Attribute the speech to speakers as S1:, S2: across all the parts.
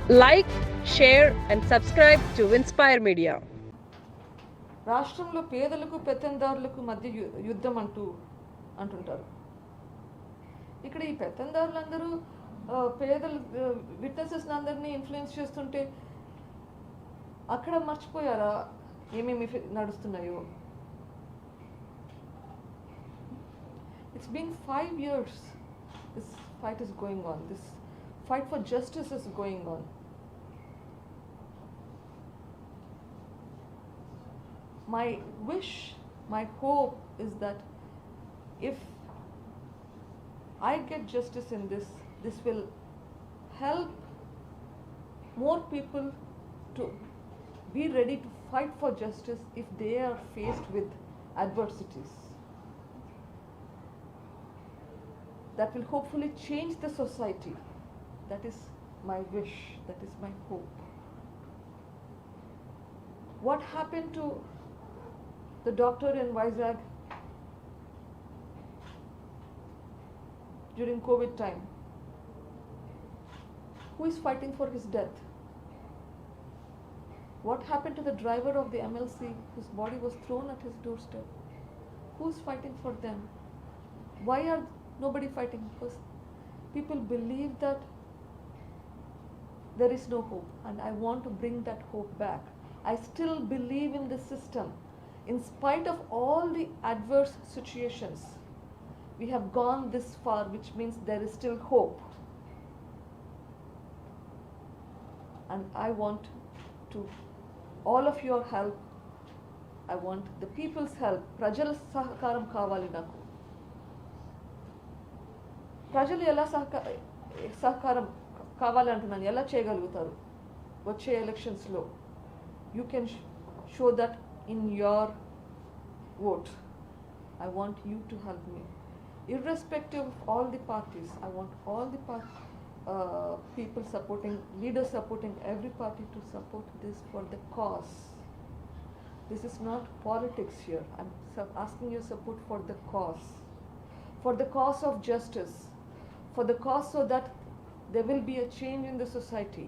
S1: Like, share, and subscribe to Inspire Media.
S2: రాష్ట్రంలో పేదలకు పెత్తందారులకు మధ్య యుద్ధం అంటుంటారు. ఇక్కడ ఈ పెత్తందారులందరూ పేదలు విట్నెసెస్ అందరినీ ఇన్ఫ్లుయెన్స్ చేస్తుంటే అక్కడ మర్చిపోయారా ఏమేమి నడుస్తున్నాయో? It's been 5 years this fight is going on. This fight for justice is going on. My wish, my hope is that if I get justice in this will help more people to be ready to fight for justice if they are faced with adversities. That will hopefully change the society. That is my wish, that is my hope. What happened to the doctor in Vizag during COVID time? Who is fighting for his death? What happened to the driver of the MLC whose body was thrown at his doorstep? Who is fighting for them? Why are nobody fighting? Because people believe that there is no hope, and I want to bring that hope back. I still believe in the system. In spite of all the adverse situations, we have gone this far, which means there is still hope. And I want to all of your help. I want the people's help. Prajala sahakaram kavali naku. ప్రజలు ఎలా సహకారం కావాలంటున్నాను, ఎలా చేయగలుగుతారు వచ్చే ఎలక్షన్స్లో? You can show that in your vote. I want you to help me irrespective of all the parties. I want all the people supporting, leaders supporting every party to support this for the cause. This is not politics here. I'm asking your support for the cause of justice, for the cause so that there will be a change in the society.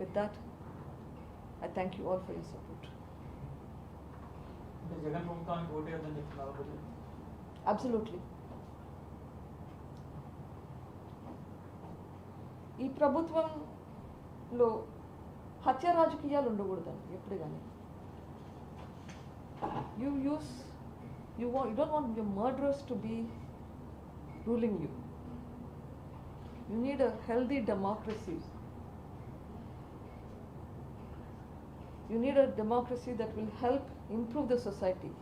S2: With that, I thank you all for your support. Absolutely. ఈ ప్రభుత్వంలో హత్య రాజకీయాలు ఉండకూడదండి ఎప్పుడు కానీ. You don't want your murderers to be ruling you. You need a healthy democracy. You need a democracy that will help improve the society.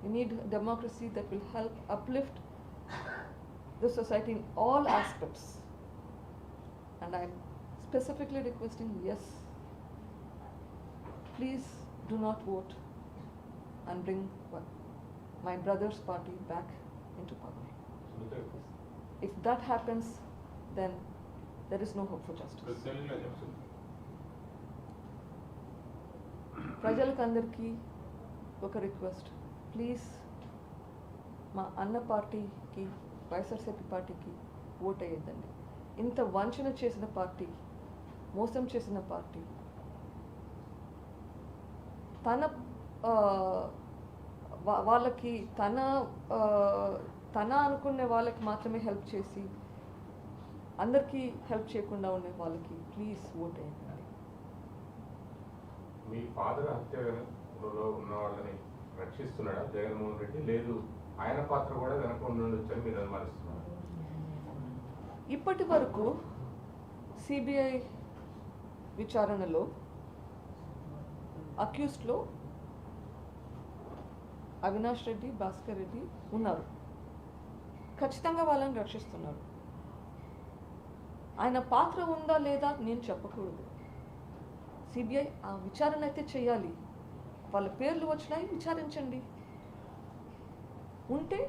S2: You need a democracy that will help uplift the society in all aspects. And I'm specifically requesting, yes, please do not vote and bring my brother's party back into power. If that happens, then there is no hope for justice. ప్రజలకందరికీ ఒక request, please మా అన్న పార్టీకి, వైఎస్ఆర్సీపీ పార్టీకి vote అయ్యేద్దండి. ఇంత వంచన చేసిన party, మోసం చేసిన పార్టీ, వాళ్ళకి తన అనుకునే వాళ్ళకి మాత్రమే హెల్ప్ చేసి అందరికీ హెల్ప్ చేయకుండా ఉండే వాళ్ళకి ప్లీజ్ ఓట్ అయ్యండి.
S3: మీ ఫాదర్ హత్యలో ఉన్న వాళ్ళని రక్షిస్తున్నాడా జగన్మోహన్ రెడ్డి? లేదు ఆయన పాత్ర కూడా వెనక ఉండొచ్చని మీరు అనుమానిస్తున్నారు?
S2: ఇప్పటి వరకు సిబిఐ విచారణలో అక్యూస్డ్లో అవినాష్ రెడ్డి, భాస్కర్ రెడ్డి ఉన్నారు. ఖచ్చితంగా వాళ్ళని రక్షిస్తున్నారు. ఆయన పాత్ర ఉందా లేదా నేను చెప్పకూడదు. సిబిఐ ఆ విచారణ అయితే చేయాలి. వాళ్ళ పేర్లు వచ్చినాయి, విచారించండి. ఉంటే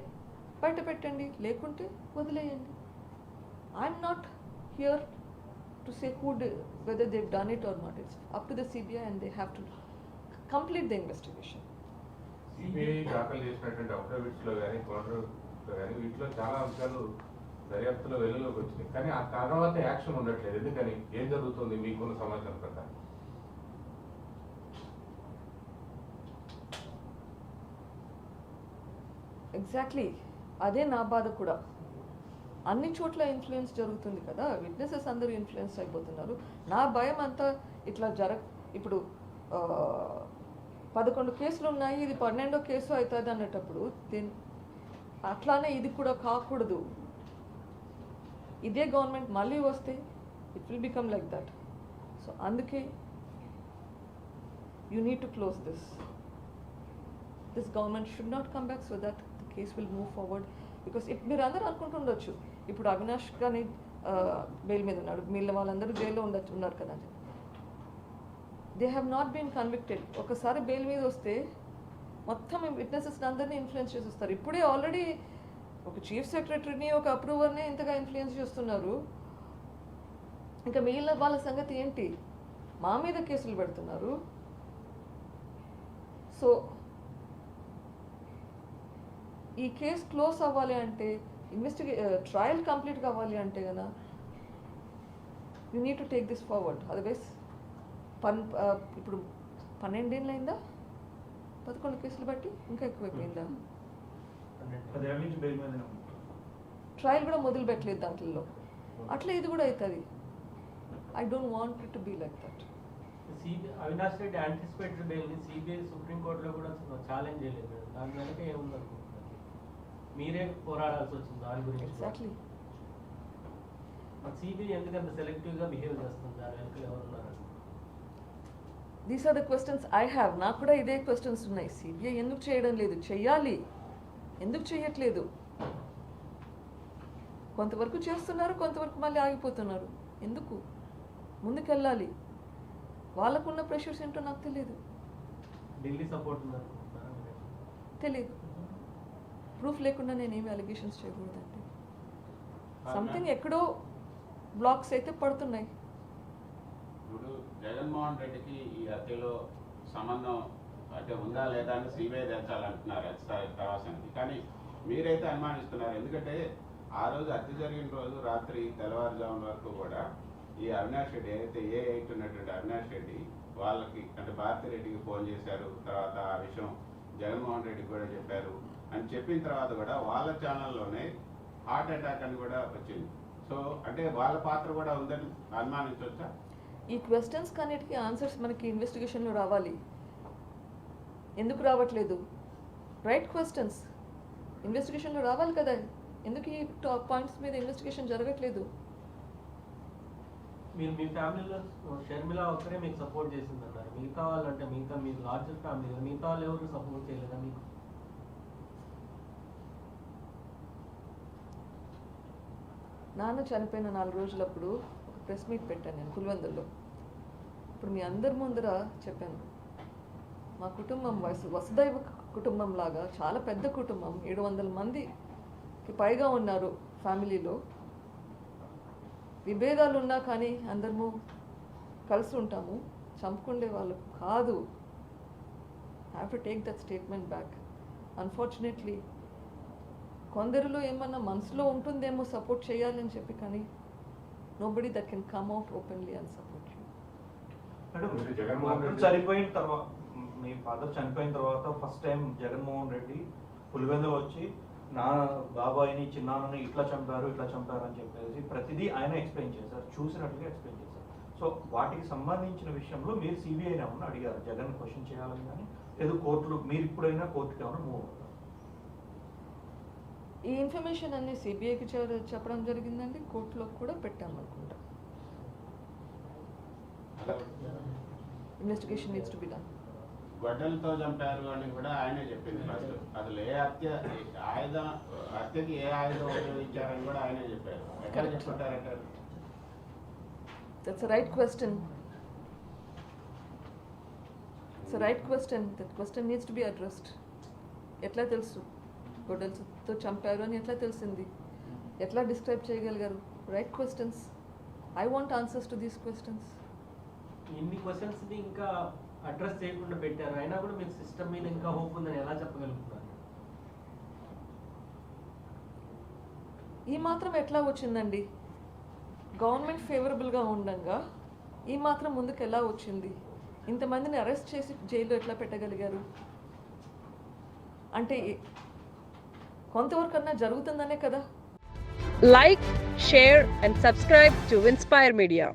S2: బయట పెట్టండి, లేకుంటే వదిలేయండి. I'm not here to say whether they've done it or not. It's up to the CBI and they have to complete the investigation.
S3: CBI దాఖలు చేసినటువంటి అఫిడవిట్స్లో కానీ కౌంటర్లో కానీ వీటిలో చాలా అంశాలు దర్యాప్తులో వెలుగులోకి వచ్చినాయి, కానీ ఆ తర్వాత యాక్షన్ ఉండట్లేదు. ఎందుకని? ఏం జరుగుతుంది మీకున్న సమాచారం ప్రకారం?
S2: ఎగ్జాక్ట్లీ అదే నా బాధ కూడా. అన్ని చోట్ల ఇన్ఫ్లుయెన్స్ జరుగుతుంది కదా, విట్నెసెస్ అందరూ ఇన్ఫ్లుయెన్స్ అయిపోతున్నారు. నా భయం అంతా ఇట్లా ఇప్పుడు 11 కేసులు ఉన్నాయి, ఇది 12వ కేసు అవుతుంది అన్నటప్పుడు అట్లానే ఇది కూడా కాకూడదు. ఇదే గవర్నమెంట్ మళ్ళీ వస్తే it will become like that. So అందుకే you need to close this government should not come back so that the case will move forward. Because మీరు అందరూ అనుకుంటుండొచ్చు ఇప్పుడు అవినాష్ కానీ బెయిల్ మీద ఉన్నాడు, మిగిలిన వాళ్ళందరూ జైల్లో ఉన్నారు కదా అని. They have not been convicted. ఒకసారి బెయిల్ మీద వస్తే మొత్తం విట్నెసెస్ అందరినీ ఇన్ఫ్లుయెన్స్ చేసేస్తారు. ఇప్పుడే ఆల్రెడీ ఒక చీఫ్ సెక్రటరీని ఒక అప్రూవర్ని ఇంతగా ఇన్ఫ్లుయెన్స్ చేస్తున్నారు. ఇంకా మిగిలిన వాళ్ళ సంగతి ఏంటి? మా మీద కేసులు పెడుతున్నారు. సో ఈ కేసు క్లోజ్ అవ్వాలి అంటే ట్రయల్ కంప్లీట్ కావాలి అంటే కదా you need to take this forward. Otherwise ఇప్పుడు 12 ఏళ్ళు అయిందా 11 కేసులు బట్టి? ఇంకా ఎక్కువైపోయిందా? ట్రయల్ కూడా మొదలు పెట్టలేదు దాంట్లో. అట్లా ఇది కూడా అవుతుంది. I don't want it to be like that.
S4: Avinash Reddy anticipated bail CBI సుప్రీంకోర్టులో కూడా ఛాలెంజ్ చేయలేదు. దాని వెనక ఏముందనుకుంటున్నారు? మీరే పోరాడాల్సి వచ్చింది దాని గురించి.
S2: ఎగ్జాక్ట్లీ.
S4: సిబిఐ ఎందుకంత సెలెక్టివ్గా బిహేవ్ చేస్తుంది? దాని వెనక ఎవరున్నారు?
S2: These are the questions I have. నాకు కూడా ఇదే క్వశ్చన్స్ ఉన్నాయి. సిబిఐ ఎందుకు చేయడం లేదు? చెయ్యాలి. ఎందుకు చేయట్లేదు? కొంతవరకు చేస్తున్నారు, కొంతవరకు మళ్ళీ ఆగిపోతున్నారు. ఎందుకు? ముందుకెళ్ళాలి. వాళ్ళకున్న ప్రెషర్స్ ఏంటో నాకు తెలియదు.
S4: ఢిల్లీ సపోర్ట్
S2: తెలియదు. ప్రూఫ్ లేకుండా నేనేమి అలిగేషన్స్ చేయకూడదండి. సంథింగ్ ఎక్కడో బ్లాక్స్ అయితే పడుతున్నాయి.
S5: ఇప్పుడు జగన్మోహన్ రెడ్డికి ఈ హత్యలో సంబంధం అంటే ఉందా లేదా అని సిబిఐ తెచ్చాలంటున్నారు ప్రవాసానికి. కానీ మీరైతే అనుమానిస్తున్నారు. ఎందుకంటే ఆ రోజు హత్య జరిగిన రోజు రాత్రి తెల్లవారుజామున వరకు కూడా ఈ అవినాష్ రెడ్డి ఏదైతే A8 ఉన్నటువంటి అవినాష్ రెడ్డి వాళ్ళకి అంటే భారతిరెడ్డికి ఫోన్ చేశారు. తర్వాత ఆ విషయం జగన్మోహన్ రెడ్డికి కూడా చెప్పారు అని చెప్పిన తర్వాత కూడా వాళ్ళ ఛానల్లోనే హార్ట్ అటాక్ అని కూడా వచ్చింది. సో అంటే వాళ్ళ పాత్ర కూడా ఉందని అనుమానించవచ్చా?
S2: ఈ క్వశ్చన్స్ కన్నిటికీ ఆన్సర్స్ మనకి ఇన్వెస్టిగేషన్లో రావాలి. ఎందుకు రావట్లేదు? రైట్ క్వశ్చన్స్ ఇన్వెస్టిగేషన్లో రావాలి కదా. ఎందుకు ఈ పాయింట్స్ మీద ఇన్వెస్టిగేషన్ జరగట్లేదు?
S4: మీరు మీ ఫ్యామిలీలో షర్మిల ఒక్కరే మీకు సపోర్ట్ చేసింది అన్నారు. మిగతా వాళ్ళంటే మీ లార్జర్ ఫ్యామిలీ మిగతా వాళ్ళు ఎవరు సపోర్ట్ చేయలేదా మీకు?
S2: నాన్న చనిపోయిన 4 రోజులప్పుడు ఒక ప్రెస్ మీట్ పెట్టాను నేను పులివెందుల్లో. ఇప్పుడు మీ అందరి ముందర చెప్పాను, మా కుటుంబం వసుదైవ కుటుంబం లాగా చాలా పెద్ద కుటుంబం, 700 మందికి పైగా ఉన్నారు ఫ్యామిలీలో. విభేదాలు ఉన్నా కానీ అందరము కలిసి ఉంటాము. చంపుకుండే వాళ్ళు కాదు. Have to take that statement back. Unfortunately కొందరిలో ఏమన్నా మనసులో ఉంటుందేమో సపోర్ట్ చేయాలని చెప్పి, కానీ nobody that can come out openly and support you.
S6: చనిపోయిన తర్వాత మీ ఫాదర్ చనిపోయిన తర్వాత ఫస్ట్ టైం జగన్మోహన్ రెడ్డి పులివెందులో వచ్చి నా బాబాయిని చిన్నాన్నని ఇట్లా చంపారు అని చెప్పేసి ప్రతిదీ ఆయన ఎక్స్ప్లెయిన్ చేశారు, చూసినట్లుగా ఎక్స్ప్లెయిన్ చేశారు. సో వాటికి సంబంధించిన విషయంలో మీరు సిబిఐని ఏమన్నా అడిగారు జగన్ క్వశ్చన్ చేయాలని? కానీ లేదు కోర్టులు మీరు ఇప్పుడైనా కోర్టుకి ఏమన్నా మూవ్ అవుతారు?
S2: ఈ ఇన్ఫర్మేషన్ అన్ని సిబిఐకి చెప్పడం జరిగిందండి. కోర్టులో కూడా పెట్టామనుకుంటా. Investigation needs to be done.
S5: గొడ్డలతో చంపారు అని కూడా ఆయనే చెప్పింది ఫస్ట్. అసలు ఏ హత్యకి ఏ ఆయుధం ఉపయోగించారని కూడా ఆయనే చెప్పారు. ఎక్కడ చెప్పుకుంటారంటారు?
S2: That's a right question. It's a right question. That question needs to be addressed. ఎట్లా తెలుసు గొడ్డలతో చంపారు అని? ఎట్లా తెలిసింది? ఎట్లా డిస్క్రైబ్ చేయగలిగారు? Right questions. I want answers to these questions.
S4: ఇన్ని క్వశ్చన్స్ని ఇంకా అడ్రస్ చేయకుండా పెట్టారు, అయినా కూడా మీకు సిస్టమ్ మీద ఇంకా హోప్ ఉందని ఎలా చెప్పగలుగుతున్నారు?
S2: ఈ మాత్రం ఎట్లా వచ్చిందండి? గవర్నమెంట్ ఫేవరబుల్గా ఉండగా ఈ మాత్రం ముందుకు ఎలా వచ్చింది? ఇంతమందిని అరెస్ట్ చేసి జైల్లో ఎట్లా పెట్టగలిగారు? అంటే కొంతవరకన్నా జరుగుతుందనే కదా.
S1: Like, share, and subscribe to Inspire Media.